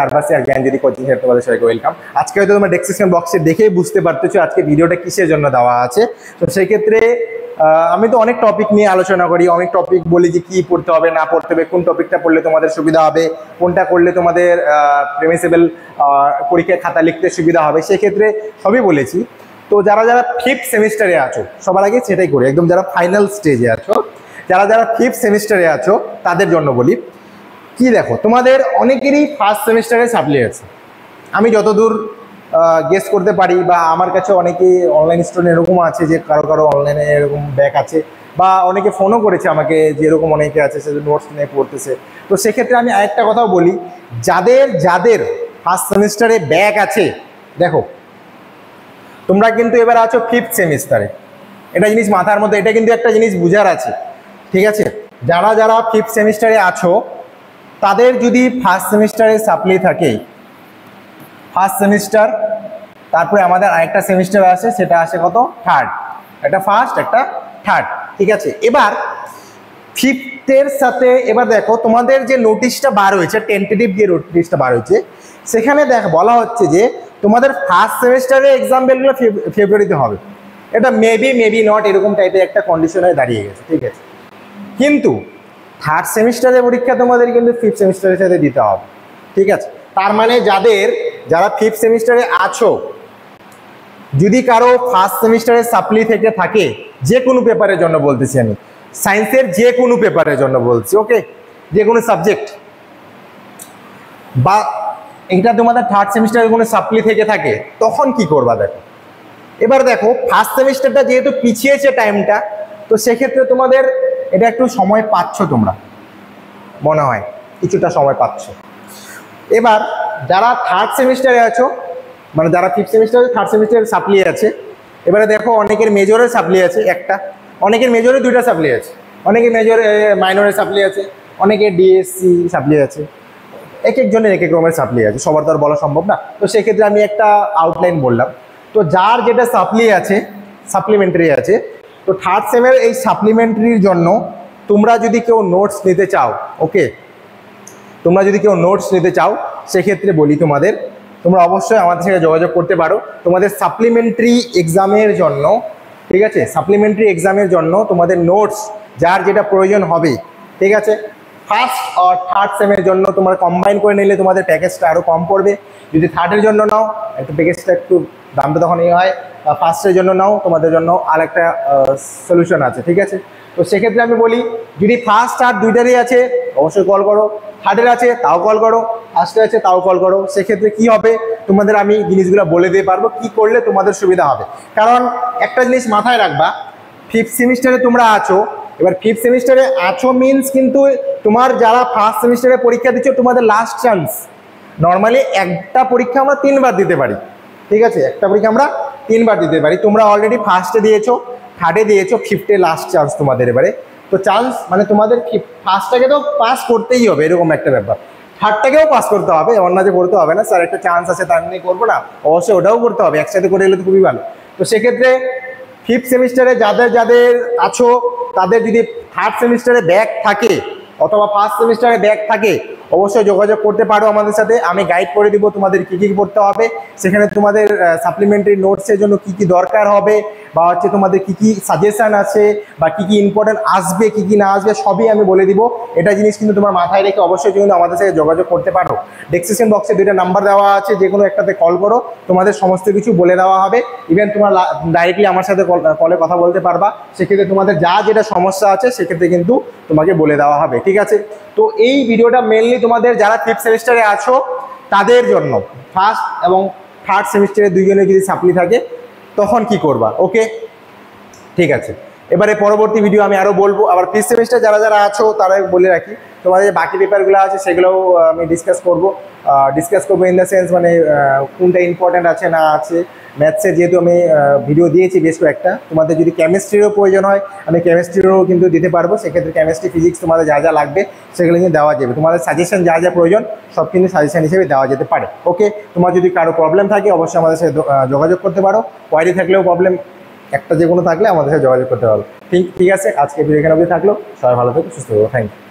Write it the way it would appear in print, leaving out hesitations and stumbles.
আরবাসি আর জ্ঞানজ্যোতি coaching centre তোমাদের সবাইকে welcome. আজকে হয়তো তোমরা ডেসক্রিপশন বক্সে দেখেই বুঝতে পারতেছো আজকে ভিডিওটা কিসের জন্য দেওয়া আছে। তো সেই ক্ষেত্রে আমি তো অনেক টপিক নিয়ে আলোচনা করি, অনেক টপিক বলি যে কি পড়তে হবে না পড়তে হবে, কোন টপিকটা পড়লে তোমাদের সুবিধা হবে, কোনটা করলে তোমাদের প্রেমিসেবল পরীক্ষায় খাতা লিখতে সুবিধা হবে, সেক্ষেত্রে সবই বলেছি। তো যারা যারা ফিফথ সেমিস্টারে আছো সবার আগে সেটাই করি, একদম যারা ফাইনাল স্টেজে আছো, যারা যারা ফিফথ সেমিস্টারে আছো তাদের জন্য বলি কি, দেখো তোমাদের অনেকেরই ফার্স্ট সেমিস্টারে সাপ্লি আছে। আমি যতদূর গেস করতে পারি বা আমার কাছে অনেকে অনলাইন স্টুডেন্ট এরকম আছে যে কারো কারো অনলাইনে এরকম ব্যাক আছে, বা অনেকে ফোনও করেছে আমাকে যে এরকম অনেকে আছে সে নোটস নিয়ে পড়তেছে। তো সেক্ষেত্রে আমি আরেকটা কথাও বলি, যাদের যাদের ফার্স্ট সেমিস্টারে ব্যাক আছে, দেখো তোমরা কিন্তু এবার আছো ফিফথ সেমিস্টারে, এটা জিনিস মাথার মধ্যে, এটা কিন্তু একটা জিনিস বুঝার আছে, ঠিক আছে? যারা যারা ফিফথ সেমিস্টারে আছো তাদের যদি ফার্স্ট সেমিস্টারে সাপ্লি থাকে, ফার্স্ট সেমিস্টার, তারপরে আমাদের আরেকটা সেমিস্টার আসে, সেটা আসে কত, থার্ড, একটা ফার্স্ট একটা থার্ড, ঠিক আছে? এবার ফিফথের সাথে এবার দেখো তোমাদের যে নোটিশটা বার হয়েছে, টেন্টেটিভ যে নোটিশটা বার হয়েছে, সেখানে বলা হচ্ছে যে তোমাদের ফার্স্ট সেমিস্টারে এক্সাম বেলগুলো ফেব্রুয়ারিতে হবে। এটা মেবি নট এরকম টাইপের একটা কন্ডিশন হয়ে দাঁড়িয়ে গেছে, ঠিক আছে? কিন্তু থার্ড সেমিস্টারের পরীক্ষা তোমাদের কিন্তু ফিফথ সেমিস্টারের সাথে দিতে হবে, ঠিক আছে? তার মানে যারা ফিফথ সেমিস্টারে আছো, যদি কারো ফার্স্ট সেমিস্টারে সাপ্লি থেকে থাকে, যে কোনো পেপারের জন্য বলতেছি আমি, সায়েন্সের যে কোনো পেপারের জন্য বলছি, ওকে, যে কোনো সাবজেক্ট, বা এটা তোমাদের থার্ড সেমিস্টারে কোনো সাপ্লি থেকে থাকে, তখন কি করবা দেখো। এবার দেখো ফার্স্ট সেমিস্টারটা যেহেতু পিছিয়েছে টাইমটা, তো সেক্ষেত্রে তোমাদের এটা একটু সময় পাচ্ছ, তোমরা মনে হয় কিছুটা সময় পাচ্ছ। এবার যারা থার্ড সেমিস্টারে আছো, মানে যারা ফিফথ সেমিস্টারে থার্ড সেমিস্টারে সাপ্লি আছে, এবারে দেখো অনেকের মেজরের সাপ্লি আছে একটা, অনেকের মেজরে দুইটা সাপ্লি আছে, অনেকের মেজরে মাইনরের সাপ্লি আছে, অনেকের ডিএসসি সাপ্লি আছে, এক একজনের এক এক রকমের সাপ্লি আছে, সবার তো আর বলা সম্ভব না। তো সেক্ষেত্রে আমি একটা আউটলাইন বললাম। তো যার যেটা সাপ্লি আছে, সাপ্লিমেন্টারি আছে, তো থার্ড সেমের এই সাপ্লিমেন্টারির জন্য তোমরা যদি কেউ নোটস নিতে চাও, ওকে, তোমরা যদি কেউ নোটস নিতে চাও, সেক্ষেত্রে বলি তোমাদের, তোমরা অবশ্যই আমাদের সাথে যোগাযোগ করতে পারো। তোমাদের সাপ্লিমেন্টারি এক্সামের জন্য, ঠিক আছে, সাপ্লিমেন্টারি এক্সামের জন্য তোমাদের নোটস যার যেটা প্রয়োজন হবে, ঠিক আছে, ফার্স্ট আর থার্ড সেমের জন্য তোমরা কম্বাইন করে নিলে তোমাদের প্যাকেজটা আরও কম পড়বে। যদি থার্ডের জন্য নাও একটু প্যাকেজটা একটু দামটা তখন হয়, ফার্স্টের জন্য নাও তোমাদের জন্য আর একটা সলিউশন আছে, ঠিক আছে? তো সেক্ষেত্রে আমি বলি, যদি ফার্স্ট থার্ড দুইটারই আছে অবশ্যই কল করো, থার্ডের আছে তাও কল করো, ফার্স্টের আছে তাও কল করো। সেক্ষেত্রে কি হবে, তোমাদের আমি জিনিসগুলো বলে দিতে পারবো কি করলে তোমাদের সুবিধা হবে। কারণ একটা জিনিস মাথায় রাখবা, ফিফথ সেমিস্টারে তোমরা আছো, এবার ফিফথ সেমিস্টারে আছো মিনস কিন্তু তোমার যারা ফার্স্ট সেমিস্টারে পরীক্ষা দিচ্ছ তোমাদের লাস্ট চান্স। নর্মালি একটা পরীক্ষা আমরা 3 বার দিতে পারি, ঠিক আছে? একটা পরীক্ষা আমরা 3 বার দিতে পারি। তোমরা অলরেডি ফার্স্টে দিয়েছো, থার্ডে দিয়েছো, ফিফথে লাস্ট চান্স তোমাদের এবারে। তো চান্স মানে তোমাদের ফার্স্টটাকে তো পাস করতেই হবে, এরকম একটা ব্যাপার। থার্ডটাকেও পাস করতে হবে, এমন না যে করতে হবে না, স্যার একটা চান্স আছে তার নিয়ে করবো না, অবশ্যই ওটাও করতে হবে, একসাথে করে এলে তো খুবই ভালো। তো সেক্ষেত্রে ফিফথ সেমিস্টারে যাদের যাদের আছো, তাদের যদি থার্ড সেমিস্টারে ব্যাক থাকে অথবা ফার্স্ট সেমিস্টারে ব্যাক থাকে, অবশ্যই যোগাযোগ করতে পারো আমাদের সাথে। আমি গাইড করে দিব তোমাদের কী কী পড়তে হবে, সেখানে তোমাদের সাপ্লিমেন্টারি নোটসের জন্য কী কী দরকার হবে, বা হচ্ছে তোমাদের কী কী সাজেশান আছে, বা কী কী ইম্পর্টেন্ট আসবে, কী কী না আসবে, সবই আমি বলে দিব। এটা জিনিস কিন্তু তোমার মাথায় রেখে অবশ্যই কিন্তু আমাদের সাথে যোগাযোগ করতে পারো। ডেসক্রিপশন বক্সে 2টা নাম্বার দেওয়া আছে, যে কোনো একটাতে কল করো, তোমাদের সমস্ত কিছু বলে দেওয়া হবে। ইভেন তোমার ডাইরেক্টলি আমার সাথে কলে কথা বলতে পারবা, সেক্ষেত্রে তোমাদের যা যেটা সমস্যা আছে সেক্ষেত্রে কিন্তু তোমাকে বলে দেওয়া হবে, ঠিক আছে? তো এই ভিডিওটা মেনলি তোমাদের যারা ফিফথ সেমিস্টারে আছো তাদের জন্য, ফার্স্ট এবং থার্ড সেমিস্টারে দুইজনের যদি সাপ্লি থাকে তখন কি করবা, ওকে, ঠিক আছে? এবারে পরবর্তী ভিডিও আমি আরও বলবো। আবার ফিফথ সেমিস্টার যারা যারা আছো তারা বলে রাখি, তোমাদের বাকি পেপারগুলো আছে সেগুলোও আমি ডিসকাস করবো ইন দ্য সেন্স, মানে কোনটা ইম্পর্ট্যান্ট আছে না আছে। ম্যাথসে যেহেতু আমি ভিডিও দিয়েছি বেশ কয়েকটা, তোমাদের যদি কেমিস্ট্রিরও প্রয়োজন হয় আমি কেমিস্ট্রিরও কিন্তু দিতে পারবো। সেক্ষেত্রে কেমিস্ট্রি ফিজিক্স তোমাদের যা যা লাগবে সেগুলো কিন্তু দেওয়া যাবে। তোমাদের সাজেশন যা যা প্রয়োজন সব কিন্তু সাজেশন হিসেবে দেওয়া যেতে পারে, ওকে? তোমার যদি কারো প্রবলেম থাকে অবশ্যই আমাদের সাথে যোগাযোগ করতে পারো। কোয়ারি থাকলেও প্রবলেম একটা যে কোনো থাকলে আমাদের সাথে যোগাযোগ করতে পারো। ঠিক আছে, আজকে ভিডিও এখানে অবধি থাকলো। সবাই ভালো থেকো, সুস্থ থাকো, থ্যাংক ইউ।